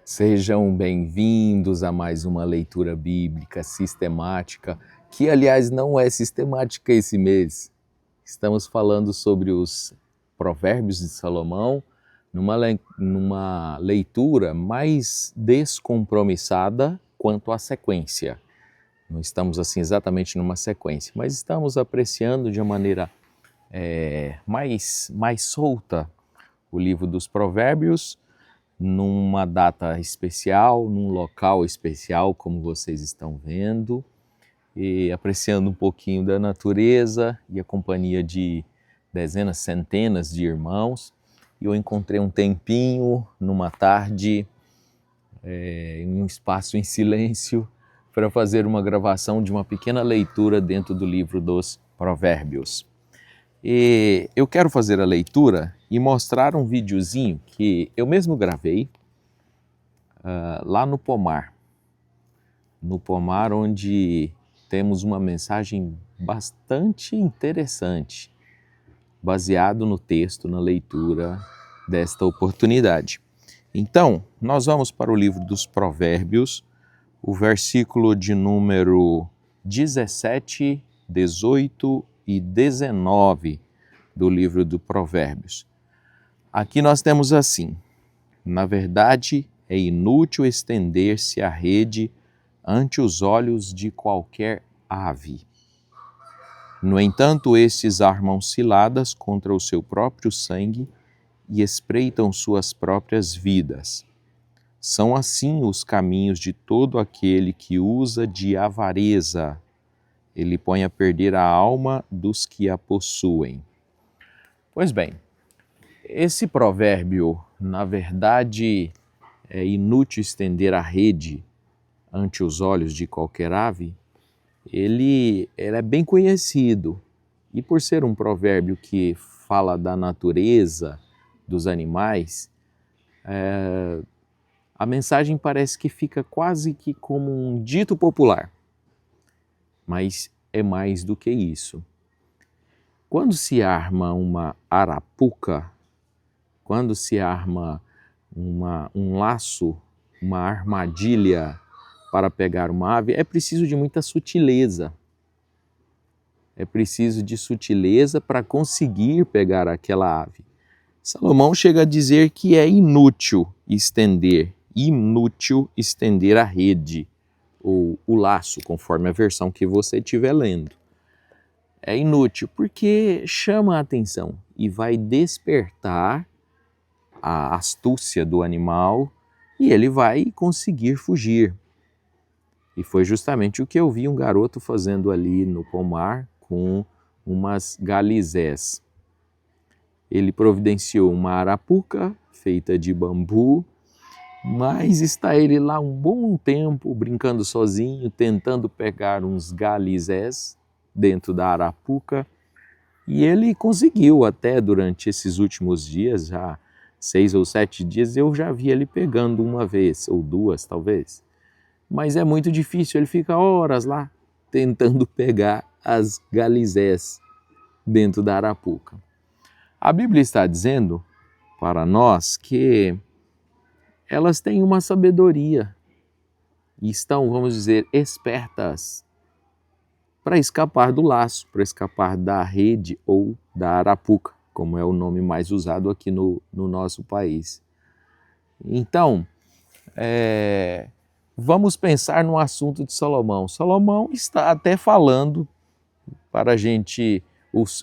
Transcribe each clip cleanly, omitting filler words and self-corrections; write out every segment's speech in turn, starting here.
Sejam bem-vindos a mais uma leitura bíblica sistemática, que aliás não é sistemática esse mês. Estamos falando sobre os Provérbios de Salomão, numa leitura mais descompromissada quanto à sequência. Não estamos assim exatamente numa sequência, mas estamos apreciando de uma maneira mais solta o livro dos Provérbios, numa data especial, num local especial, como vocês estão vendo, e apreciando um pouquinho da natureza e a companhia de dezenas, centenas de irmãos. E eu encontrei um tempinho, numa tarde, em um espaço em silêncio, para fazer uma gravação de uma pequena leitura dentro do livro dos Provérbios. E eu quero fazer a leitura e mostrar um videozinho que eu mesmo gravei lá no pomar. No pomar, onde temos uma mensagem bastante interessante, baseado no texto, na leitura desta oportunidade. Então, nós vamos para o livro dos Provérbios, o versículo de número 17, 18 e 19 do livro dos Provérbios. Aqui nós temos assim: na verdade, é inútil estender-se a rede ante os olhos de qualquer ave. No entanto, estes armam ciladas contra o seu próprio sangue e espreitam suas próprias vidas. São assim os caminhos de todo aquele que usa de avareza. Ele põe a perder a alma dos que a possuem. Pois bem, esse provérbio, na verdade, é inútil estender a rede ante os olhos de qualquer ave, ele é bem conhecido. E por ser um provérbio que fala da natureza dos animais, a mensagem parece que fica quase que como um dito popular. Mas é mais do que isso. Quando se arma uma arapuca, quando se arma um laço, uma armadilha para pegar uma ave, é preciso de muita sutileza. É preciso de sutileza para conseguir pegar aquela ave. Salomão chega a dizer que é inútil estender a rede, ou o laço, conforme a versão que você estiver lendo. É inútil porque chama a atenção e vai despertar a astúcia do animal e ele vai conseguir fugir. E foi justamente o que eu vi um garoto fazendo ali no pomar com umas galizés. Ele providenciou uma arapuca feita de bambu, mas está ele lá um bom tempo brincando sozinho, tentando pegar uns galizés dentro da arapuca. E ele conseguiu até durante esses últimos dias, já 6 ou 7 dias, eu já vi ele pegando uma vez, ou duas talvez. Mas é muito difícil, ele fica horas lá tentando pegar as galizés dentro da arapuca. A Bíblia está dizendo para nós que elas têm uma sabedoria e estão, vamos dizer, espertas para escapar do laço, para escapar da rede ou da arapuca, como é o nome mais usado aqui no nosso país. Então, vamos pensar no assunto de Salomão. Salomão está até falando para a gente,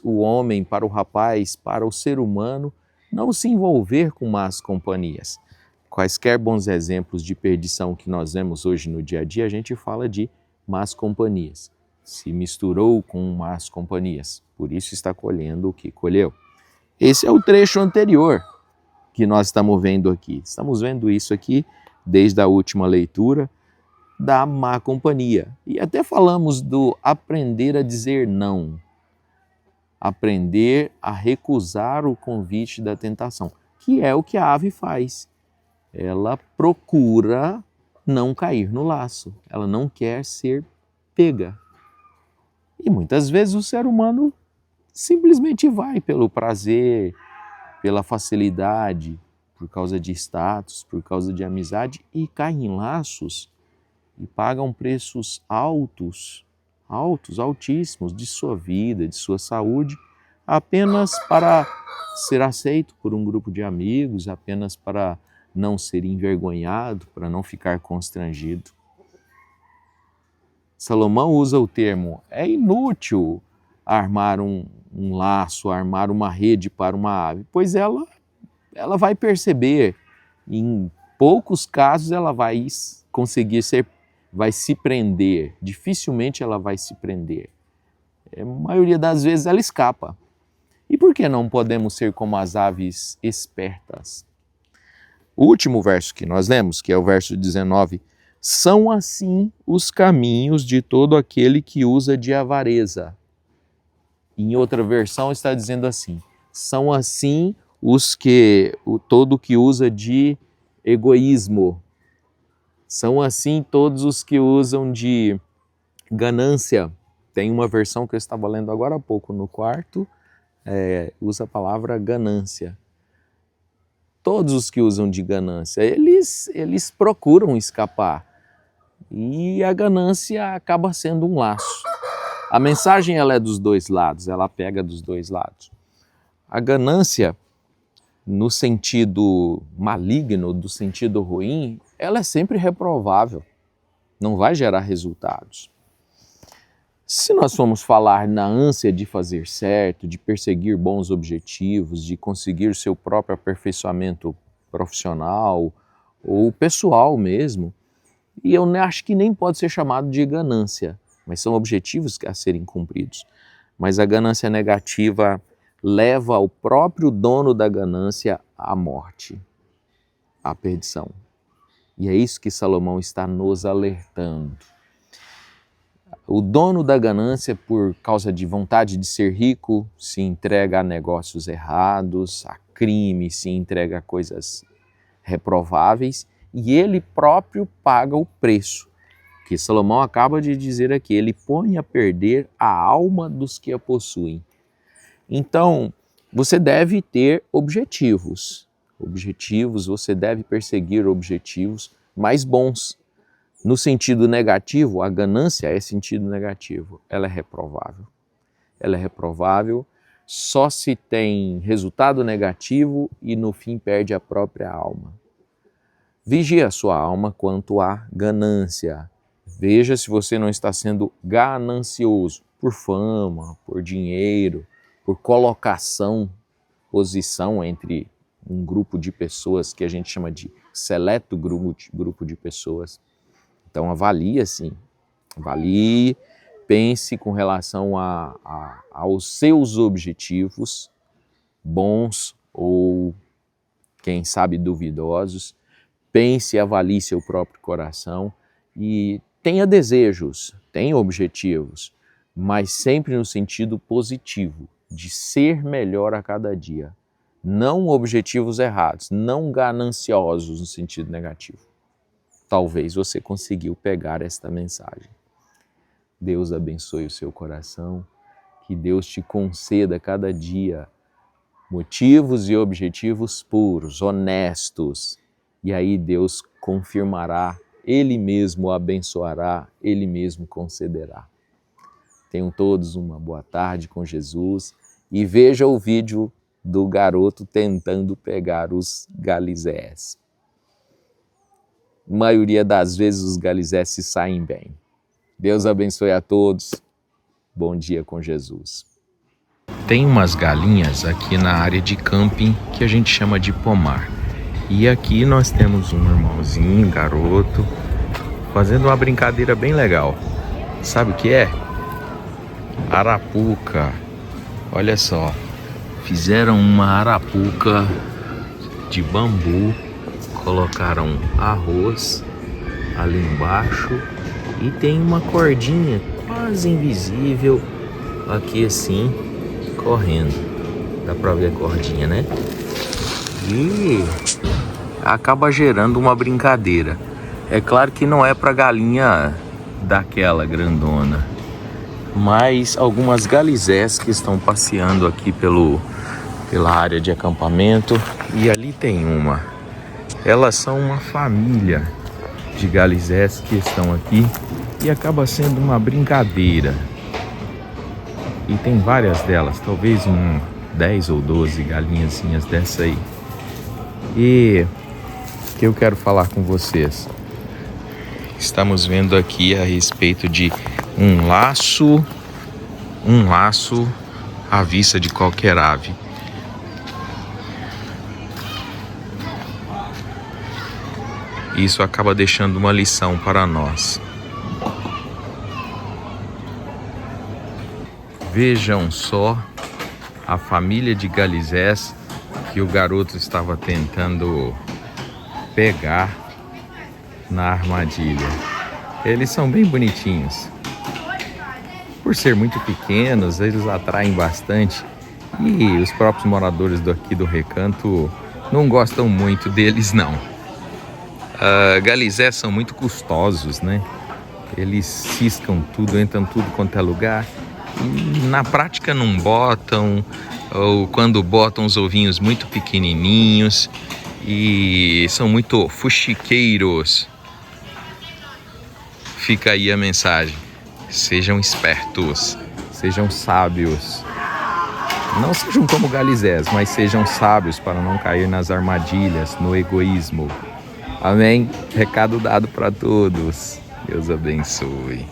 o homem, para o rapaz, para o ser humano, não se envolver com más companhias. Quaisquer bons exemplos de perdição que nós vemos hoje no dia a dia, a gente fala de más companhias. Se misturou com más companhias, por isso está colhendo o que colheu. Esse é o trecho anterior que nós estamos vendo aqui. Estamos vendo isso aqui desde a última leitura da má companhia. E até falamos do aprender a dizer não, aprender a recusar o convite da tentação, que é o que a ave faz. Ela procura não cair no laço, ela não quer ser pega. E muitas vezes o ser humano simplesmente vai pelo prazer, pela facilidade, por causa de status, por causa de amizade, e caem em laços e pagam preços altíssimos de sua vida, de sua saúde, apenas para ser aceito por um grupo de amigos, apenas para não ser envergonhado, para não ficar constrangido. Salomão usa o termo: é inútil armar um laço, armar uma rede para uma ave, pois ela vai perceber, em poucos casos ela vai conseguir vai se prender, dificilmente ela vai se prender. A maioria das vezes ela escapa. E por que não podemos ser como as aves espertas? O último verso que nós lemos, que é o verso 19, são assim os caminhos de todo aquele que usa de avareza. Em outra versão está dizendo assim: são assim todo que usa de egoísmo. São assim todos os que usam de ganância. Tem uma versão que eu estava lendo agora há pouco no quarto, usa a palavra ganância. Todos os que usam de ganância, eles procuram escapar. E a ganância acaba sendo um laço. A mensagem ela é dos dois lados, ela pega dos dois lados. A ganância, no sentido maligno, do sentido ruim, ela é sempre reprovável, não vai gerar resultados. Se nós formos falar na ânsia de fazer certo, de perseguir bons objetivos, de conseguir seu próprio aperfeiçoamento profissional ou pessoal mesmo, e eu acho que nem pode ser chamado de ganância, mas são objetivos a serem cumpridos. Mas a ganância negativa leva o próprio dono da ganância à morte, à perdição. E é isso que Salomão está nos alertando. O dono da ganância, por causa de vontade de ser rico, se entrega a negócios errados, a crime, se entrega a coisas reprováveis, e ele próprio paga o preço, que Salomão acaba de dizer aqui: ele põe a perder a alma dos que a possuem. Então, você deve ter objetivos, você deve perseguir objetivos mais bons. No sentido negativo, a ganância é sentido negativo, ela é reprovável. Ela é reprovável, só se tem resultado negativo e no fim perde a própria alma. Vigie a sua alma quanto à ganância. Veja se você não está sendo ganancioso por fama, por dinheiro, por colocação, posição entre um grupo de pessoas que a gente chama de seleto grupo de pessoas. Então avalie sim, avalie, pense com relação aos seus objetivos, bons ou quem sabe duvidosos. Pense e avalie seu próprio coração e tenha desejos, tenha objetivos, mas sempre no sentido positivo, de ser melhor a cada dia. Não objetivos errados, não gananciosos no sentido negativo. Talvez você conseguiu pegar esta mensagem. Deus abençoe o seu coração, que Deus te conceda cada dia motivos e objetivos puros, honestos, e aí Deus confirmará, Ele mesmo abençoará, Ele mesmo concederá. Tenham todos uma boa tarde com Jesus e veja o vídeo do garoto tentando pegar os galizés. A maioria das vezes os galizés se saem bem. Deus abençoe a todos. Bom dia com Jesus. Tem umas galinhas aqui na área de camping que a gente chama de pomar. E aqui nós temos um irmãozinho, garoto, fazendo uma brincadeira bem legal. Sabe o que é? Arapuca. Olha só, fizeram uma arapuca de bambu, colocaram arroz ali embaixo e tem uma cordinha quase invisível aqui assim, correndo. Dá pra ver a cordinha, né? E acaba gerando uma brincadeira. É claro que não é para galinha daquela grandona, mas algumas galizés que estão passeando aqui pela área de acampamento, e ali tem uma. Elas são uma família de galizés que estão aqui e acaba sendo uma brincadeira. E tem várias delas, talvez 10 ou 12 galinhazinhas dessa aí. E o que eu quero falar com vocês? Estamos vendo aqui a respeito de um laço à vista de qualquer ave. Isso acaba deixando uma lição para nós. Vejam só a família de galizés que o garoto estava tentando pegar na armadilha. Eles são bem bonitinhos. Por ser muito pequenos, eles atraem bastante e os próprios moradores aqui do recanto não gostam muito deles, não. Galizés são muito custosos, né? Eles ciscam tudo, entram tudo quanto é lugar e na prática não botam, ou quando botam os ovinhos muito pequenininhos e são muito fuxiqueiros. Fica aí a mensagem: sejam espertos, sejam sábios. Não sejam como galizés, mas sejam sábios para não cair nas armadilhas, no egoísmo. Amém? Recado dado para todos. Deus abençoe.